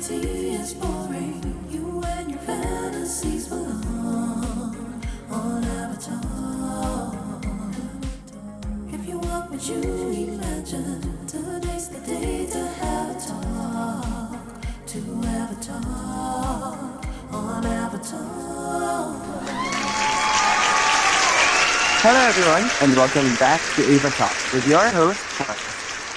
reality is boring. You and your fantasies belong on Avatar. If you want what you imagine, today's the day to have a talk. To Avatar on Avatar. Hello, everyone, and welcome back to Ava Talk with your host, Mark.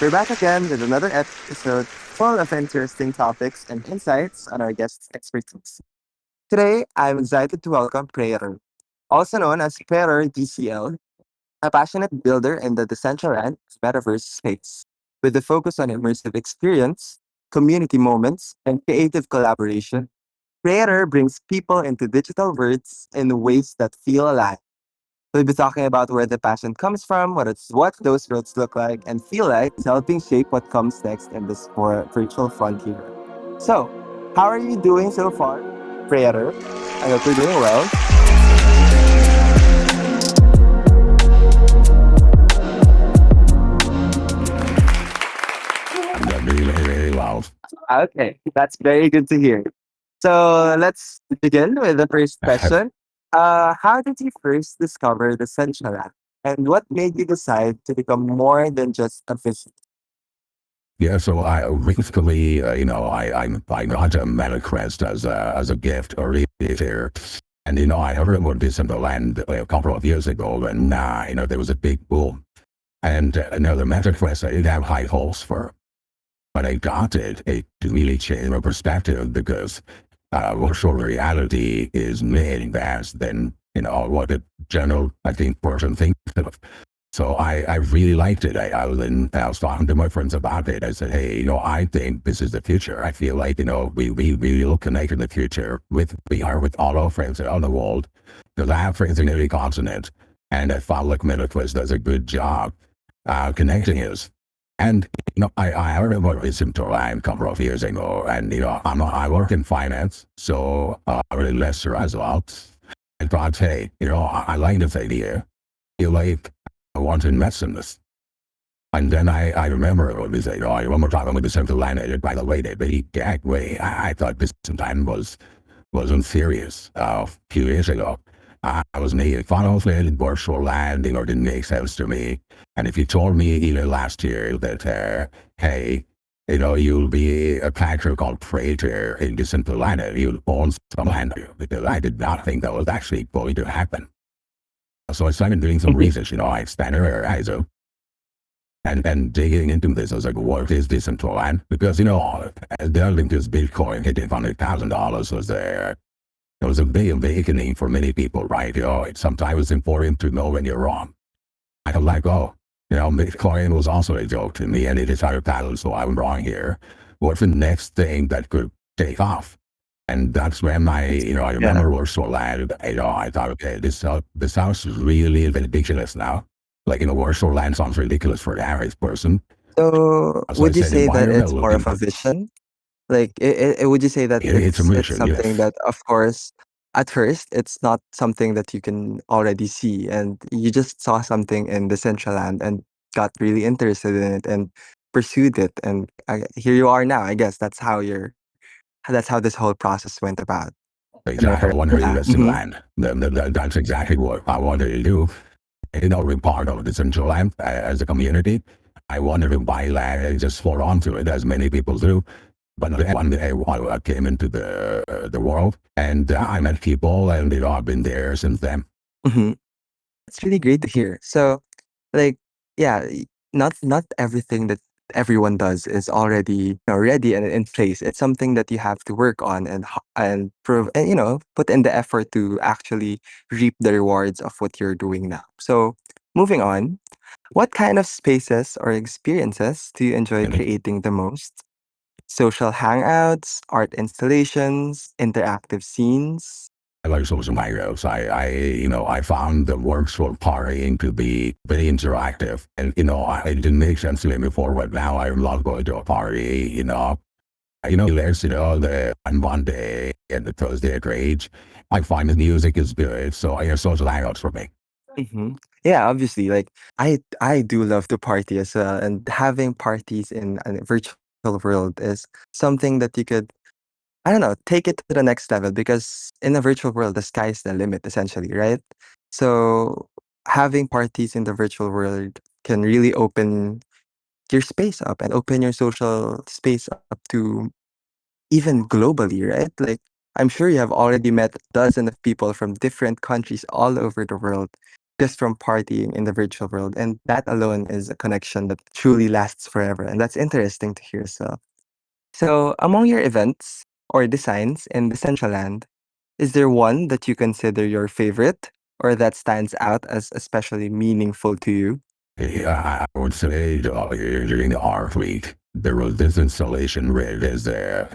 We're back again with another episode full of interesting topics and insights on our guest's expertise. Today, I'm excited to welcome Praetor, also known as Praetor DCL, a passionate builder in the Decentraland Metaverse space, with a focus on immersive experience, community moments, and creative collaboration. Praetor brings people into digital worlds in ways that feel alive. We'll be talking about where the passion comes from, what those roads look like, and feel like is helping shape what comes next in this more virtual frontier. So, how are you doing so far, Prayer? I hope you're doing well. I'm doing really, really well. Okay, that's very good to hear. So, let's begin with the first question. How did you first discover the Central app? And what made you decide to become more than just a visitor? Yeah, so I recently, I got a MetaQuest as a gift earlier this year, and I heard about this in the land a couple of years ago, and there was a big boom, and the MetaQuest I didn't have high hopes for, but I got it. It really changed my perspective because virtual reality is made advanced than what a general I think person thinks of. So I really liked it. I was talking to my friends about it. I said, hey, I think this is the future. I feel like, we will connect in the future with VR with all our friends around the world. Because I have friends in every continent. And I felt like MetaQuest does a good job connecting us. And, I remember listening to Ryan a couple of years ago. And, I work in finance. So I really lesser as well. I thought, hey, I like this idea. Feel like I want to invest in this. And then I remember when we said, I remember talking with the central line agent, by the way, they really gagged way. I thought this time wasn't serious a few years ago. I was making fun of it, virtual landing, or didn't make sense to me. And if you told me even last year that, hey, you'll be a character called Praetor in the central line, you'll own some land, because I did not think that was actually going to happen. So I started doing some research, I expanded our horizon and digging into this. I was like, what is this central land? Because, delving into this Bitcoin hitting $100,000 was there. It was a big awakening for many people, right? It's sometimes important to know when you're wrong. I was like, Bitcoin was also a joke to me and it is $100,000, so I'm wrong here. What's the next thing that could take off? And that's when I Yeah. remember virtual land. I thought, okay, this sounds really ridiculous now. Like, virtual land sounds ridiculous for the average person. So, So I would you said, say why that am I it's more of looking? a vision? Like, would you say that It's a it's mission, something yes. that, of course, at first, it's not something that you can already see, and you just saw something in the Central Land and got really interested in it and pursued it, and here you are now. I guess that's how this whole process went about. Am I Exactly. I correct? wanted to Yeah. invest in land. That's exactly what I wanted to do. We're part of the central land as a community. I wanted to buy land and just hold on to it, as many people do. But then one day I came into the world, and I met people, and I've been there since then. hmm It's really great to hear. So, like, yeah, not everything that everyone does is already ready and in place. It's something that you have to work on and prove and put in the effort to actually reap the rewards of what you're doing now. So, moving on, what kind of spaces or experiences do you enjoy And creating the most? Social hangouts, art installations, interactive scenes. I like social micros. I found the virtual partying to be very interactive, and it didn't make sense to me before, but now I love going to a party. There's the on Monday and the Thursday at Rage. I find the music is good, so social hangouts for me. Yeah, obviously, like I do love to party as well, and having parties in a virtual world is something that you could I don't know, take it to the next level because in a virtual world, the sky is the limit, essentially, right? So having parties in the virtual world can really open your space up and open your social space up to even globally, right? Like, I'm sure you have already met dozens of people from different countries all over the world just from partying in the virtual world. And that alone is a connection that truly lasts forever. And that's interesting to hear as well. So, among your events or designs in Decentraland, is there one that you consider your favorite or that stands out as especially meaningful to you? Yeah, I would say during the art week, there was this installation where there's a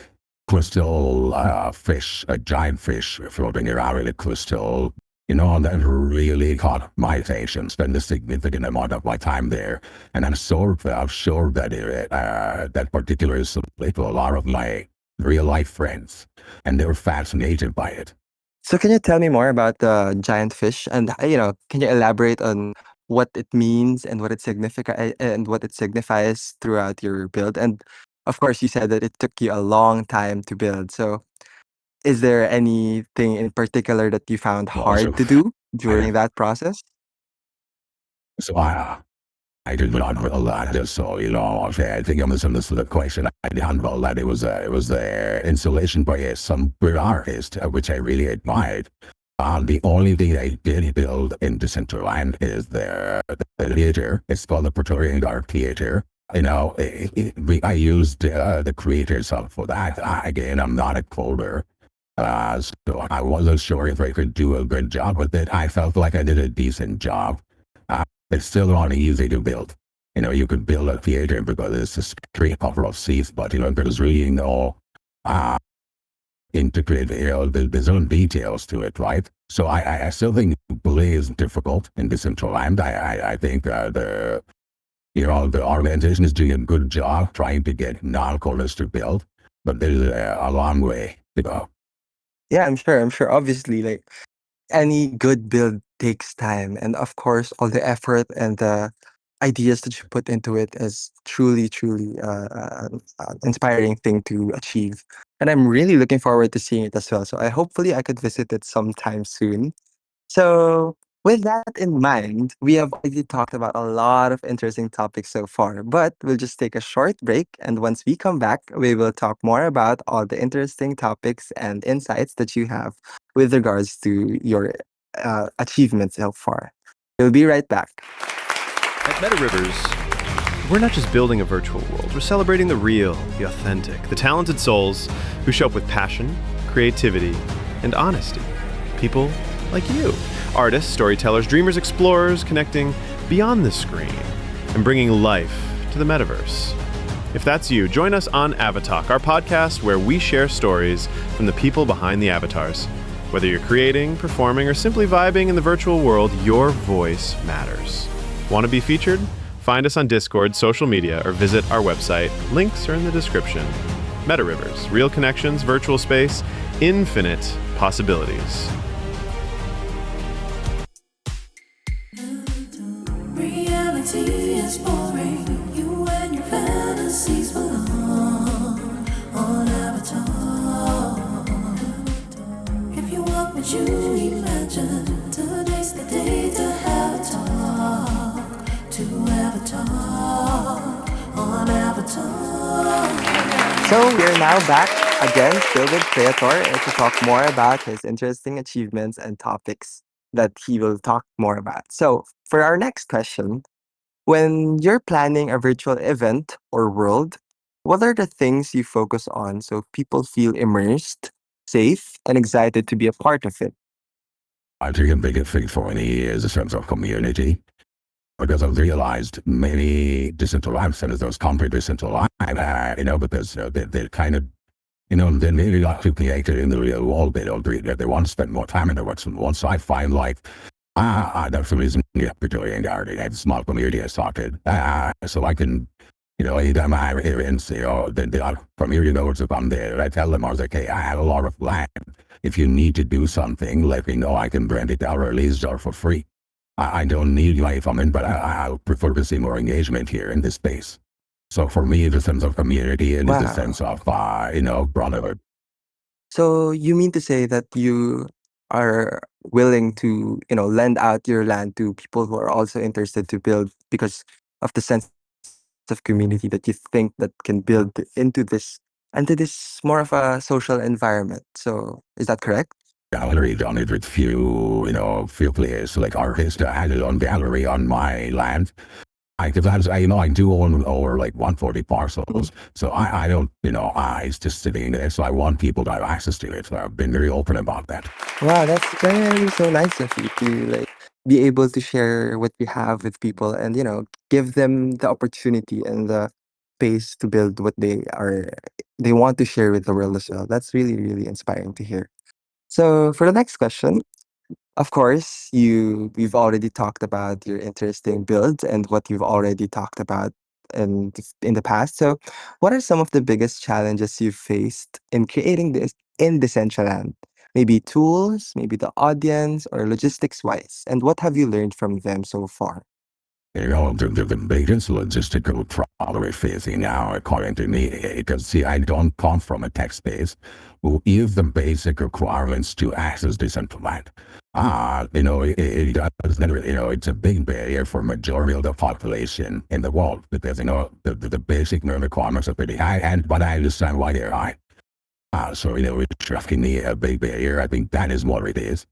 crystal fish, a giant fish floating around in a crystal. And that really caught my attention. Spent a significant amount of my time there, and I'm sure that that particular installation to a lot of my real life friends, and they were fascinated by it. So can you tell me more about the giant fish and can you elaborate on what it means and what it signifies throughout your build? And of course, you said that it took you a long time to build. So is there anything in particular that you found Also, hard to do I during that process? so I did not know that. So, I think I misunderstood the question. I didn't know that it was the installation by some great artist, which I really admired. The only thing I did build in Decentraland is the theater. It's called the Praetorian Art Theater. I used the creators up for that. Again, I'm not a coder. So I wasn't sure if I could do a good job with it. I felt like I did a decent job. Uh, it's still not easy to build. You could build a theater because it's just a couple of seats, but there's really no uh, integrated, there's own details to it, right? So I still think play is difficult in Decentraland. I think the organization is doing a good job trying to get non-coders to build, but there's a long way to go. Yeah, I'm sure. I'm sure. Obviously, like any good build takes time, and of course, all the effort and the ideas that you put into it is truly, truly inspiring thing to achieve. And I'm really looking forward to seeing it as well. So I could visit it sometime soon. So, with that in mind, we have already talked about a lot of interesting topics so far, but we'll just take a short break. And once we come back, we will talk more about all the interesting topics and insights that you have with regards to your achievements so far. We'll be right back. At Meta Rivers, we're not just building a virtual world, we're celebrating the real, the authentic, the talented souls who show up with passion, creativity, and honesty. People like you. Artists, storytellers, dreamers, explorers, connecting beyond the screen and bringing life to the metaverse. If that's you, join us on Avatalk, our podcast where we share stories from the people behind the avatars. Whether you're creating, performing, or simply vibing in the virtual world, your voice matters. Want to be featured? Find us on Discord, social media, or visit our website. Links are in the description. Meta Rivers, real connections, virtual space, infinite possibilities. Reality is boring. You and your fantasies belong on Avatar. If you want what you imagine, today's the day to have a talk. To Avatar on Avatar. So we're now back again, still with Praetor, to talk more about his interesting achievements and topics that he will talk more about. So for our next question, when you're planning a virtual event or world, what are the things you focus on so people feel immersed, safe, and excited to be a part of it? I think a big thing for me is a sense of community. Because I've realized many decentralized centers, those concrete decentralized, because they're kind of, they're really not created in the real world. They don't do it. They want to spend more time in the works. And once I find that's the reason Praetorian Guard, a small community I started. So I can, anytime I have events, they are from here, if I'm there, I tell them, I was like, hey, I have a lot of land. If you need to do something, let me know. I can rent it out or lease it for free. I don't need life from it, but I prefer to see more engagement here in this space. So for me, the sense of community and the Wow. sense of, brotherhood. So you mean to say that you are willing to, lend out your land to people who are also interested to build because of the sense of community that you think that can build into this more of a social environment. So is that correct? Gallery done it with few players like artists. I had a own gallery on my land. I do own over like 140 parcels. So I don't, it's just sitting there. So I want people to have access to it. So I've been very open about that. Wow, that's very so nice of you to like be able to share what you have with people and give them the opportunity and the space to build what they want to share with the world as well. That's really really inspiring to hear. So for the next question, of course, we've already talked about your interesting builds and what you've already talked about in the past. So, what are some of the biggest challenges you've faced in creating this in Decentraland? Maybe tools, maybe the audience, or logistics wise. And what have you learned from them so far? The biggest logistical problem we're facing now, according to me, because see, I don't come from a tech space who give the basic requirements to access decentralized. It doesn't really, it's a big barrier for majority of the population in the world because, the basic requirements are pretty high, but I understand why they're high. So, it's definitely a big barrier. I think that is what it is.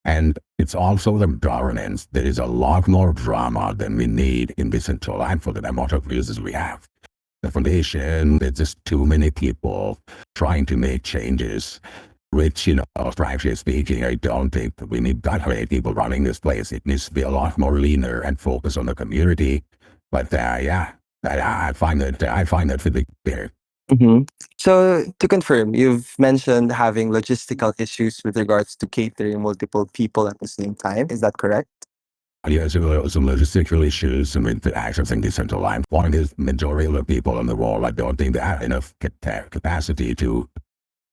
And it's also the governance. There is a lot more drama than we need in this central line for the amount of users we have. The foundation, there's just too many people trying to make changes, which, frankly speaking, I don't think we need that many people running this place. It needs to be a lot more leaner and focus on the community. But yeah, I find that really clear. Hmm. So, to confirm, you've mentioned having logistical issues with regards to catering multiple people at the same time. Is that correct? Yes, there are some logistical issues with the accessing the central line. Point is, majority of the people in the world, I don't think they have enough capacity to,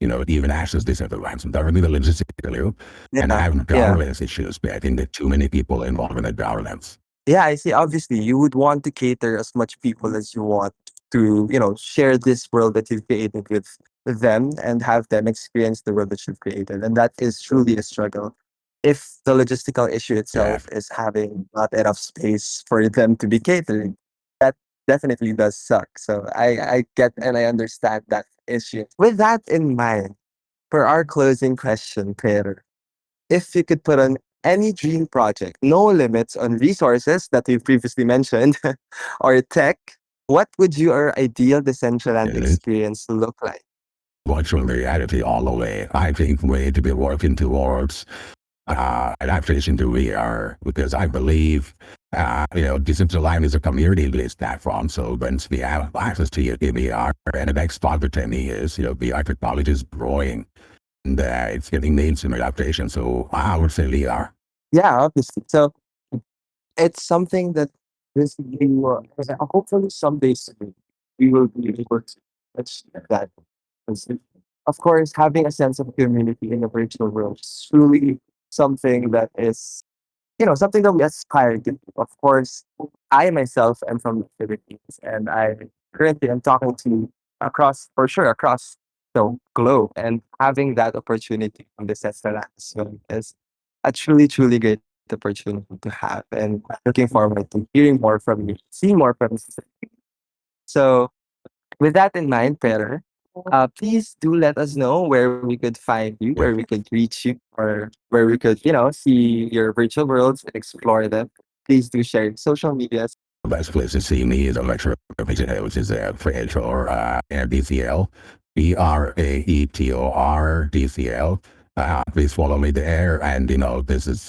even access the central line. So that would be the logistical, and I Yeah. have Yeah. governance issues, but I think there are too many people involved in the governance. Yeah, I see. Obviously, you would want to cater as much people as you want to, share this world that you've created with them and have them experience the world that you've created. And that is truly a struggle. If the logistical issue Yeah, itself is having not enough space for them to be catering, that definitely does suck. So I get and I understand that issue. With that in mind, for our closing question, Peter, if you could put on any dream project, no limits on resources that we previously mentioned, or tech, what would your ideal Decentraland yeah. experience look like? Virtual reality all the way. I think we need to be working towards adaptation to VR because I believe, Decentraland is a community-based platform. So once we have access to it in VR and the next 5 to 10 years, VR technology is growing and it's getting needs some adaptation. So I would say VR. Yeah, obviously. So it's something that this we hopefully someday soon we will be able to achieve that. 'Cause of course, having a sense of community in the virtual world is truly something that is something that we aspire to. Of course, I myself am from the Philippines and I currently am talking to for sure, across the globe. And having that opportunity on the Cesar is a truly, truly great opportunity to have. And looking forward to hearing more from you, seeing more from you. So, with that in mind, Peter, please do let us know where we could find you, where we could reach you, or where we could, see your virtual worlds and explore them. Please do share your social medias. The best place to see me is a lecture, which is Praetor DCL, Praetor DCL. Please follow me there. And, this is,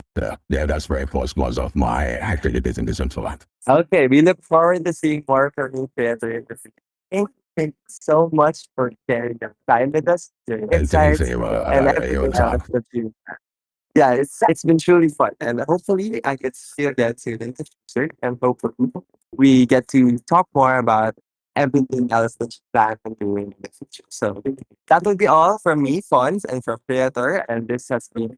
that's very close because of my activities in the central land. Okay, we look forward to seeing more from you, Peter, in the future. Thank you so much for sharing your time with us, your And thanks, insights, and everything else Talk. that you yeah, it's been truly fun, and hopefully I get to see you again soon in the future, and hopefully we get to talk more about everything else that you plan on doing in the future. So that will be all from me, Fons, and from Creator, and this has been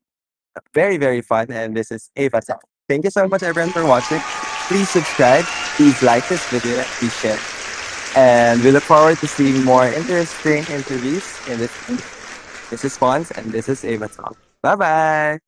very very fun. And this is Ava. Thank you so much, everyone, for watching. Please subscribe, please like this video, and please share. And we look forward to seeing more interesting interviews in this. This is Pons, and this is Ava Talk. Bye bye.